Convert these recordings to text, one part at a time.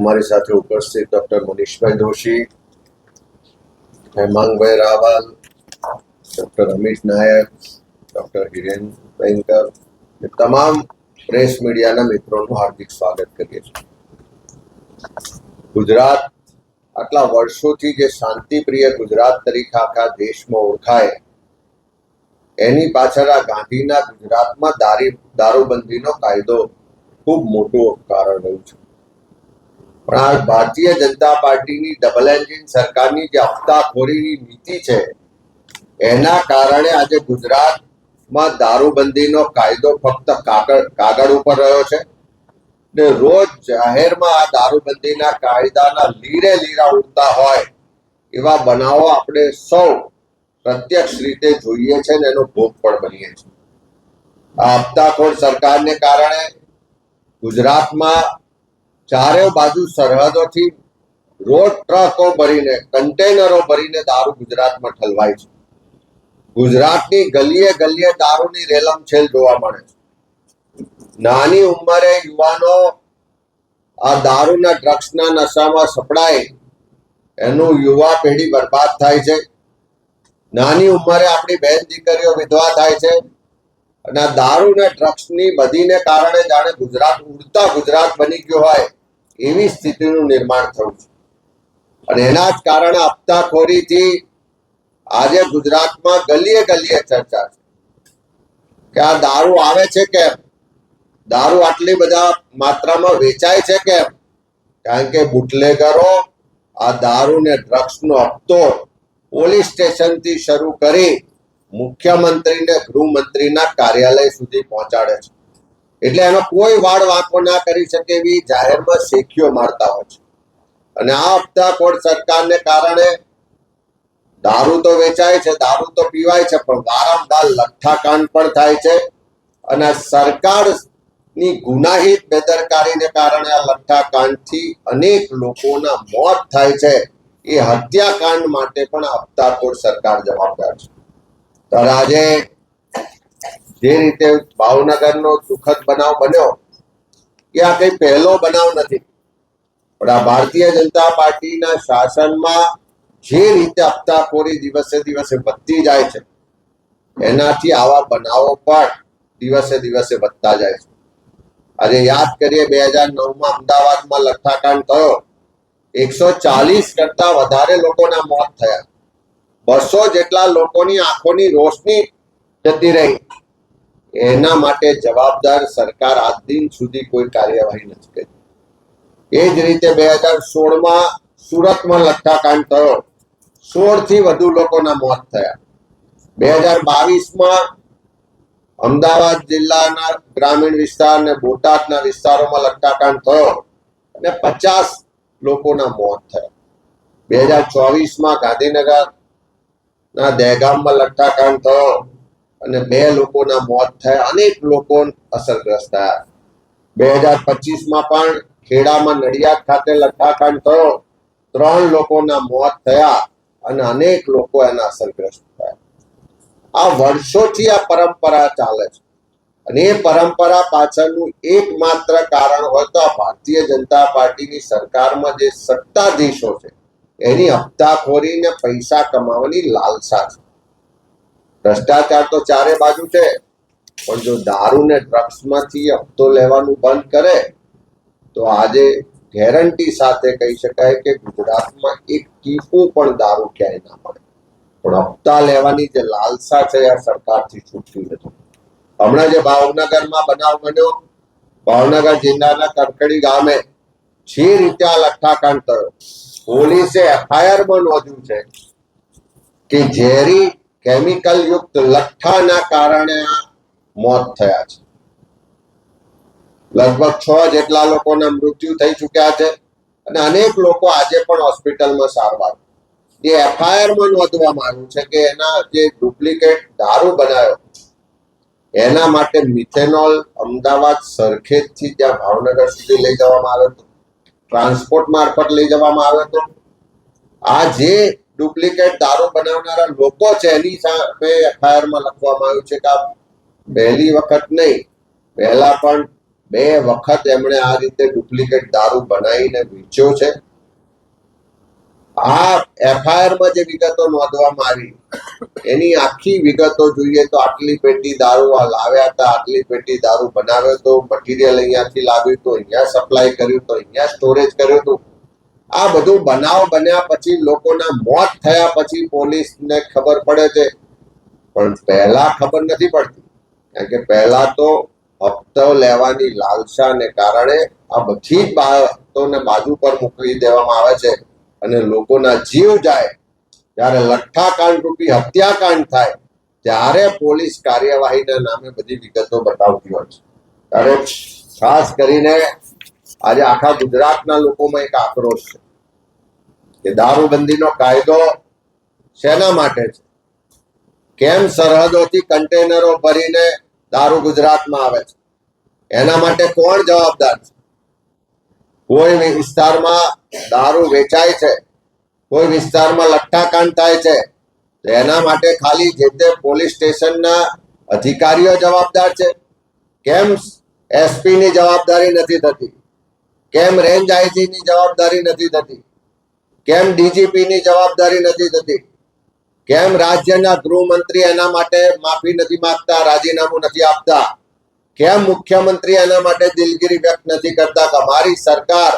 અમારી સાથે ઉપસ્થિત ડોક્ટર મનીષભાઈ જોશી, હેમાંગભાઈ રાવલ, ડોક્ટર અમિત નાયક, ડોક્ટર હિરેન ભયંકર, તમામ પ્રેસ મીડિયાના મિત્રોનું હાર્દિક સ્વાગત કરીએ છીએ. ગુજરાત આટલા વર્ષોથી જે શાંતિપ્રિય ગુજરાત તરીકે આખા દેશમાં ઓળખાય, એની પાછળ આ ગાંધીના ગુજરાતમાં દારૂબંધીનો કાયદો ખૂબ મોટું કારણ રહ્યું છે. પણ આ ભારતીય જનતા પાર્ટીની ડબલ એન્જિન સરકારની જે હપ્તાખોરીની નીતિ છે, એના કારણે આજે ગુજરાતમાં દારૂબંધીનો કાયદો ફક્ત કાગળ ઉપર રહ્યો છે ને રોજ જાહેરમાં આ દારૂબંધીના કાયદાના લીરા ઉડતા હોય એવા બનાવો આપણે સૌ પ્રત્યક્ષ રીતે જોઈએ છે ને એનો ભોગ પણ બનીએ છીએ. આ હપ્તાખોર સરકારને કારણે ગુજરાતમાં ચારે બાજુ સરહદોથી રોડ ટ્રકો ભરીને, કન્ટેનરો ભરીને દારૂ ગુજરાતમાં ઠલવાય છે. ગુજરાતની ગલીએ ગલીએ દારૂની રેલમછેલ જોવા મળે છે. નાની ઉંમરે યુવાનો આ દારૂના ડ્રગ્સના નશામાં સપડાય, એનું યુવા પેઢી બરબાદ થાય છે. નાની ઉંમરે આપણી બહેન દીકરીઓ વિધવા થાય છે અને આ દારૂના ડ્રગ્સની બધીને કારણે જાણે ગુજરાત ઉડતા ગુજરાત બની ગયું હોય એવી સ્થિતિનું નિર્માણ થયું છે. અને એના જ કારણે હપ્તાખોરીથી આજે ગુજરાતમાં ગલીએ ગલીએ ચર્ચા છે કે આ દારૂ આવે છે કેમ, દારૂ આટલી બધા માત્રામાં વેચાય છે કેમ? કારણ કે બુટલેગરો આ દારૂ ને ડ્રગ્સનો હપ્તો પોલીસ સ્ટેશનથી શરૂ કરી મુખ્યમંત્રી ને ગૃહમંત્રીના કાર્યાલય સુધી પહોંચાડે છે. એટલે એનો કોઈ વાળ વાંકો ના કરી શકે એવી જાહેરમાં શેખીઓ મારતા હોય છે. અને આ હપ્તાખોર સરકારને કારણે દારૂ તો વેચાય છે, દારૂ તો પીવાય છે, પણ વારંવાર લઠ્ઠાકાંડ પણ થાય છે. અને સરકારની ગુનાહિત બેદરકારીને કારણે આ લઠ્ઠાકાંડથી અનેક લોકોના મોત થાય છે. એ હત્યાકાંડ માટે પણ આ હપ્તાખોર સરકાર જવાબદાર છે. ત્યારે આજે જે રીતે ભાવનગરનો દુઃખદ બનાવ બન્યો, એ આ કઈ પહેલો બનાવ નથી, પણ આ ભારતીય જનતા પાર્ટીના શાસનમાં જે રીતે હપ્તાખોરી દિવસે દિવસે વધતી જાય છે, એનાથી આવા બનાવો પણ દિવસે દિવસે વધતા જાય છે. આજે યાદ કરીએ 2009માં અમદાવાદમાં લઠ્ઠાકાંડ થયો, 140 કરતા વધારે લોકોના મોત થયા, 200 જેટલા લોકોની આંખોની રોશની જતી રહી. એના માટે જવાબદાર સરકાર આજ દિન સુધી કોઈ કાર્યવાહી નથી કરી. એ જ રીતે 2016માં સુરતમાં લઠ્ઠાકાંડ થયો, 16 થી વધુ લોકોના મોત થયા. 2022માં અમદાવાદ જિલ્લાના ગ્રામીણ વિસ્તાર અને બોટાદના વિસ્તારોમાં લઠ્ઠાકાંડ થયો અને 50 લોકોના મોત થયા. 2024માં ગાંધીનગરના દહેગામમાં લઠ્ઠાકાંડ થયો અને 2 લોકોના મોત થયા, અનેક લોકો અસરગ્રસ્ત થયા. 2025માં પણ ખેડામાં નડિયાદ ખાતે લઠ્ઠાકાંડ થયો, 3 લોકોના મોત થયા અને અનેક લોકો એના અસરગ્રસ્ત થયા. આ વર્ષોથી આ પરંપરા ચાલે છે અને એ પરંપરા પાછળનું એકમાત્ર કારણ હોય તો આ ભારતીય જનતા પાર્ટીની સરકારમાં જે સત્તાધીશો છે એની હપ્તાખોરીને પૈસા કમાવાની લાલસા છે. ભ્રષ્ટાચાર તો ચારે બાજુ છે, પણ જો દારૂ ને ડ્રગ્સમાંથી હપ્તો લેવાનું બંધ કરે તો આજે ગેરંટી સાથે કહી શકાય કે ગુજરાતમાં એક ટીપું પણ દારૂ ક્યાંય ના મળે. પણ હપ્તા લેવાની જે લાલસા છે આ સરકારથી છૂટતી નથી. હમણાં જે ભાવનગરમાં બનાવ બન્યો, ભાવનગર જિલ્લાના કરકડી ગામે જે રીતે આ લઠ્ઠાકાંડ થયો, પોલીસે એફઆઈઆરમાં નોંધ્યું છે કે ઝેરી કેમિકલ યુક્ત લઠ્ઠાના કારણે આ મોત થયા છે. લગભગ 6 જેટલા લોકોના મૃત્યુ થઈ ચૂક્યા છે અને અનેક લોકો આજે પણ હોસ્પિટલમાં સારવાર. જે એફઆઈઆરમાં નોંધવામાં આવ્યું છે કે એના જે ડુપ્લિકેટ દારૂ બનાવ્યો એના માટે મિથેનોલ અમદાવાદ સરખેજથી ત્યાં ભાવનગર સુધી લઈ જવામાં આવ્યો હતો, ટ્રાન્સપોર્ટ મારફત લઈ જવામાં આવ્યો હતો. આ જે ડુપ્લિકેટ દારૂ બનાવનારા લોકો છે એની સામે એફઆઈઆરમાં લખવામાં આવ્યું છે કે આ પહેલી વખત નહીં, પહેલા પણ 2 વખત એમણે આ રીતે ડુપ્લિકેટ દારૂ બનાવીને વેચ્યો છે. આ FIR માં જે વિગતો નોંધવામાં આવી એની આખી વિગતો જોઈએ તો આટલી પેટી દારૂ આ લાવ્યા હતા, આટલી પેટી દારૂ બનાવ્યો તો, મટીરિયલ અહીંયાથી લાવ્યું તો, અહીંયા સપ્લાય કર્યું તો, અહીંયા સ્ટોરેજ કર્યું હતું. આ બધું બનાવ બન્યા પછી, લોકોના મોત થયા પછી પોલીસને ખબર પડે છે, પણ પહેલા ખબર નથી પડતી. કારણ કે પહેલા તો હપ્તો લેવાની લાલસાને કારણે આ બધી જ બાબતોને બાજુ પર મૂકી દેવામાં આવે છે અને લોકોના જીવ જાય. જ્યારે લઠ્ઠાકાંડ રૂપી હત્યાકાંડ થાય ત્યારે પોલીસ કાર્યવાહીના નામે બધી વિગતો બતાવતી હોય છે. ત્યારે ખાસ કરીને આજે આખા ગુજરાતના લોકોમાં એક આક્રોશ છે કે દારૂબંધીનો કાયદો શેના માટે છે? કેમ સરહદોથી કન્ટેનરો ભરીને દારૂ ગુજરાતમાં આવે છે? એના માટે કોણ જવાબદાર છે? કોઈ વિસ્તારમાં દારૂ વેચાય છે, કોઈ વિસ્તારમાં લઠ્ઠાકાંડ થાય છે, તો એના માટે ખાલી જે તે પોલીસ સ્ટેશનના અધિકારીઓ જવાબદાર છે? કેમ SP ની જવાબદારી નથી થતી? કેમ રેન્જ IG ની જવાબદારી નથી થતી? કેમ DGP ની જવાબદારી નથી થતી? કેમ રાજ્યના ગૃહમંત્રી એના માટે માફી નથી માંગતા, રાજીનામું નથી આપતા? કેમ મુખ્યમંત્રી એના માટે દિલગીરી વ્યક્ત નથી કરતા કે અમારી સરકાર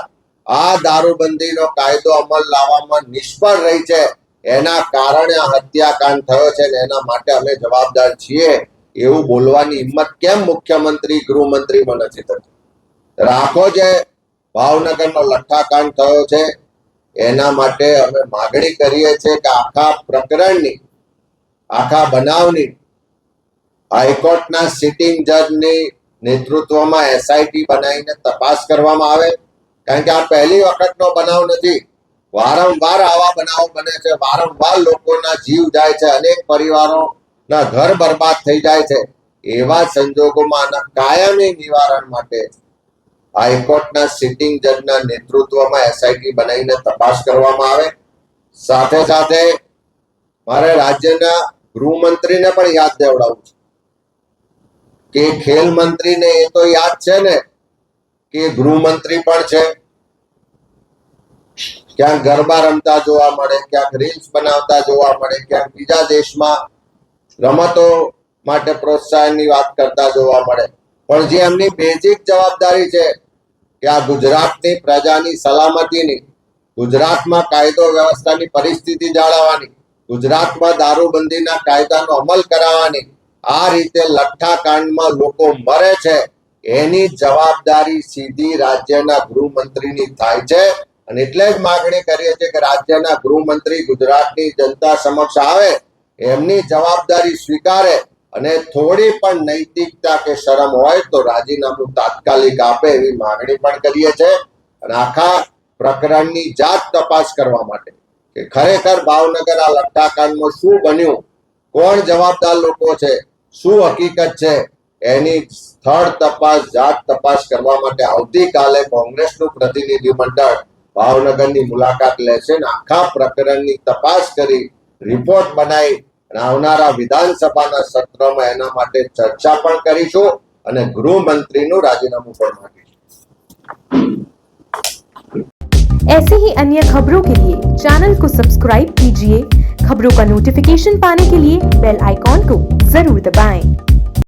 આ દારૂબંધીનો કાયદો અમલ લાવવામાં નિષ્ફળ રહી છે, એના કારણે આ હત્યાકાંડ થયો છે અને એના માટે અમે જવાબદાર છીએ, એવું બોલવાની હિંમત કેમ મુખ્યમંત્રી ગૃહમંત્રીમાં નથી થતી? રાખો જે ભાવનગરનો લઠ્ઠાકાંડ થયો છે એના માટે અમે માગણી કરીએ છીએ કે આખા પ્રકરણની, આખા બનાવની હાઈકોર્ટના સિટિંગ જજની નેતૃત્વમાં SIT બનાવીને તપાસ કરવામાં આવે. કારણ કે આ પહેલી વખતનો બનાવ નથી. વારંવાર આવા બનાવો બને છે, વારંવાર લોકોના જીવ જાય છે, અનેક પરિવારોના ઘર બરબાદ થઈ જાય છે. એવા સંજોગોમાં આના કાયમી નિવારણ માટે હાઈકોર્ટના સિટિંગ જજના નેતૃત્વમાં SIT બનાવીને તપાસ કરવામાં આવે. સાથે સાથે મારે રાજ્યના ગૃહમંત્રીને પણ યાદ દેવડાવું છે કે ખેલ મંત્રીને એ તો યાદ છે ને કે ગૃહમંત્રી પણ છે. ક્યાંક ગરબા રમતા જોવા મળે, ક્યાંક રીલ્સ બનાવતા જોવા મળે, ક્યાંક બીજા દેશમાં રમતો માટે પ્રોત્સાહનની વાત કરતા જોવા મળે. પણ જે એમની બેઝિક જવાબદારી છે કે આ ગુજરાતની પ્રજાની સલામતીની, ગુજરાતમાં કાયદો વ્યવસ્થાની પરિસ્થિતિ જાળવવાની, ગુજરાતમાં દારૂબંધીના કાયદાનો અમલ કરાવવાની, આ રીતે લઠ્ઠાકાંડમાં લોકો મરે છે, એની જવાબદારી સીધી રાજ્યના ગૃહમંત્રીની થાય છે. અને એટલે જ માગણી કરીએ છીએ કે રાજ્યના ગૃહમંત્રી ગુજરાતની જનતા સમક્ષ આવે, એમની જવાબદારી સ્વીકારે અને થોડી પણ નૈતિકતા કે શરમ હોય તો રાજીનામું તાત્કાલિક આપે એવી માગણી પણ કરીએ છીએ. અને આખા પ્રકરણની જાત તપાસ કરવા માટે કે ખરેખર ભાવનગર આ લઠ્ઠાકાંડમાં શું બન્યું, કોણ જવાબદાર લોકો છે, શું હકીકત છે, એની સ્થળ તપાસ, જાત તપાસ કરવા માટે આવતીકાલે કોંગ્રેસનું પ્રતિનિધિ મંડળ ભાવનગરની મુલાકાત લેશે અને આખા પ્રકરણની તપાસ કરી રિપોર્ટ બનાવી અને આવનારા વિધાનસભાના સત્રમાં એના માટે ચર્ચા પણ કરીશું અને ગૃહમંત્રીનું રાજીનામું પણ માંગીશું. ऐसे ही अन्य खबरों के लिए चैनल को सब्सक्राइब कीजिए। खबरों का नोटिफिकेशन पाने के लिए बेल आइकॉन को जरूर दबाएं।